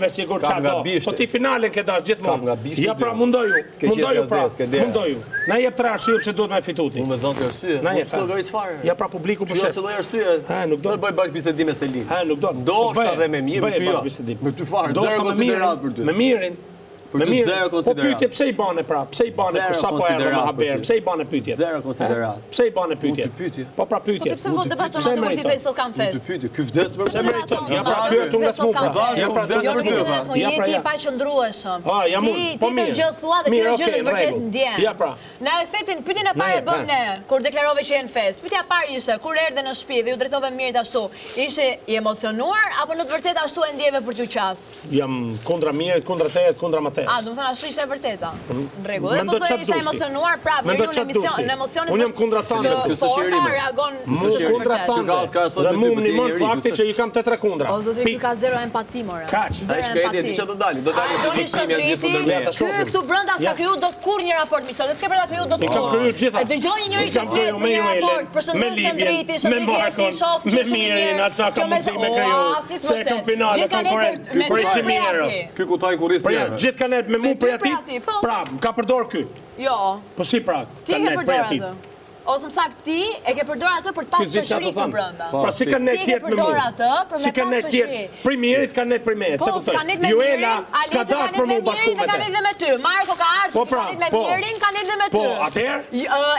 Sigur çado. Po ti finalen ke dash gjithmonë. Ja pra mundoju. Mundoju. Na jep 3 arsye pse duhet me fituti. Unë më dhon të arsye. Na jep llogaris fare. Ja pra publiku po shef. Jo, lloj arsye. Ha, nuk do. Do bëj bash bisedim me Selin. Ha, nuk do. Ndoshta edhe me mirë, me ty jo. Me ty fare, zero konsiderat për ty. Me mirin. Për ty zero Po konsiderat. pyetje pse i bane pra? Pse i bane kur sapo erdhi me haber? Pse i bane pyetje? Zero konsiderat. Pse i bane pyetje? Po pra pyetje. Po pse po debaton atë kur ti thej sot kam fest? Ty pyetje, ky vdes për Pse meriton? Ja pra pyet nga smupa. Ja pra vdes për ty. Ja pra ti pa qëndrueshëm. Ah, jam po mirë. Ti të gjë thua dhe ti gjë vërtet ndjen. Ja pra. Na thetin pyetjen e parë bën ne kur deklarove që jeni fest. Pyetja e parë ishte kur erdhe në shtëpi dhe ju drejtove mirit ashtu. Ishe i emocionuar apo në të vërtetë ashtu e ndjeve për t'ju qas? Jam kundra mirit, kundra teje, kundra Mates. Do të thonë ashtu ishte e vërteta. Në rregull. Dhe po isha emocionuar prapë, në emocionin. Unë jam kundra tande. Reagon kundra tande. Dhe mu më nimon fakti që i kam 8 kundra. O zotri ky ka zero empati more. Kaç? Ai shkëti ti çfarë do dalin? Do dalin këtu brenda s'ka kriju dot kur një raport miqësor. S'ka për ta kriju dot kur. E dëgjoj njëri që flet me raport, përshëndetje Ndriti, me Markon, me Mirin, atë ka mundësi me kriju. Se kam finale konkurrent, për Ishimiro. Ky kutaj kurris tjerë. Gjithë kanë me mu për aty. Pra, ka përdor ky. Jo. Po si pra? Ti ke përdor atë. Ose më saktë ti e ke përdor atë për të pasur shoqëri këtu brenda. Pra si kanë net tjetër me mua. Si kanë net tjetër. Primirit kanë net primet, se kuptoj. Juela s'ka dash për mua bashku me te. Kanë net me ty. Marko ka ardhur, kanë net me Mirin, kanë net me ty. Po, atëherë?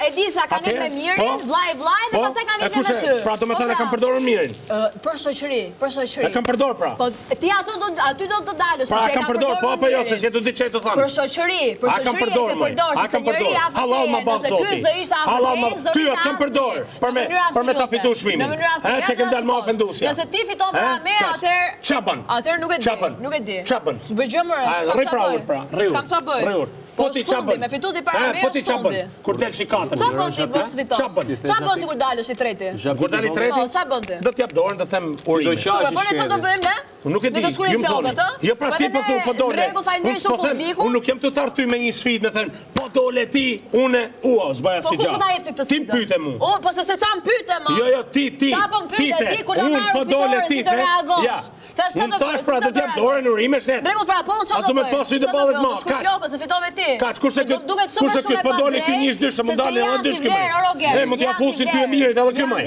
Edisa kanë net me Mirin, vllai dhe pastaj kanë net me ty. Pra do të thënë kam përdorur Mirin. Për shoqëri, për shoqëri. E kam përdor pra. Po ti aty do të dalësh, pra kam përdor, po apo jo, se si do të çaj të thënë. Për shoqëri, për shoqëri e përdor. A kam përdor. Hallall ma ball zoti. Hallall ma ty atë kam përdor. Për me ta fitu shmimin. Që ke ndalë ma ofendusja. Nëse ti fiton para me, atër... Qaban. Atër nuk e di. Nuk e di. Qaban. Së bëgjëmërë, s'kam qa bëj. S'kam qa bëj. Po s'fundi, me fitu ti para me, s'fundi. Kur del shikatën. Qa bën ti bës fiton? Qa bën ti kur dalësh i treti? Kur dalë i treti? Qa bën ti? Do t'jap dorën, do them urime. Po ne qa do bëjmë ne? Nuk e di, ju më thoni. Jo pra ti po thu, po dole. Unë nuk jem të tarë ty me një sfidë në thënë, po dole ti, une, zbaja si gjatë. Ti më pyte mu. Po se ca më pyte mu. Jo, ti. Ca po më pyte ti, kur të marrë fitore, si të reagosh. Unë thash pra do t'jap dorën urime shnet. Rregull pra, po unë qa do bëjmë. A du me pasu i dhe balet ma, kaç. Se fitove ti. Kaç, kurse këtë, po dole ti njësh dysh, se më dalë edhe dysh këmaj. E, më t'ja fusin ty e mirit, edhe këmaj.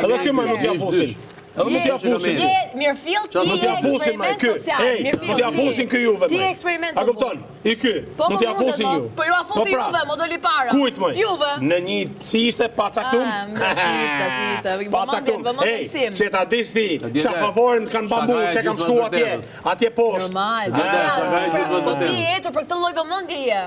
Edhe këmaj më t'ja fusin. Edhe më t'ja fusin. Mirëfill, ti je eksperiment social. Më t'ja fusin kë juve. Ti eksperiment. A kupton? I ky. Më t'ja fusin ju. Po ju a futi juve, më doli para. Kujt më? Juve. Në një si ishte pacaktum? Si ishte. Pacaktum. Ej, që ta dish ti, qa favorin kanë bambu, që kam shku atje poshtë. Normal. Po ti e etur për këtë lloj vëmendjeje.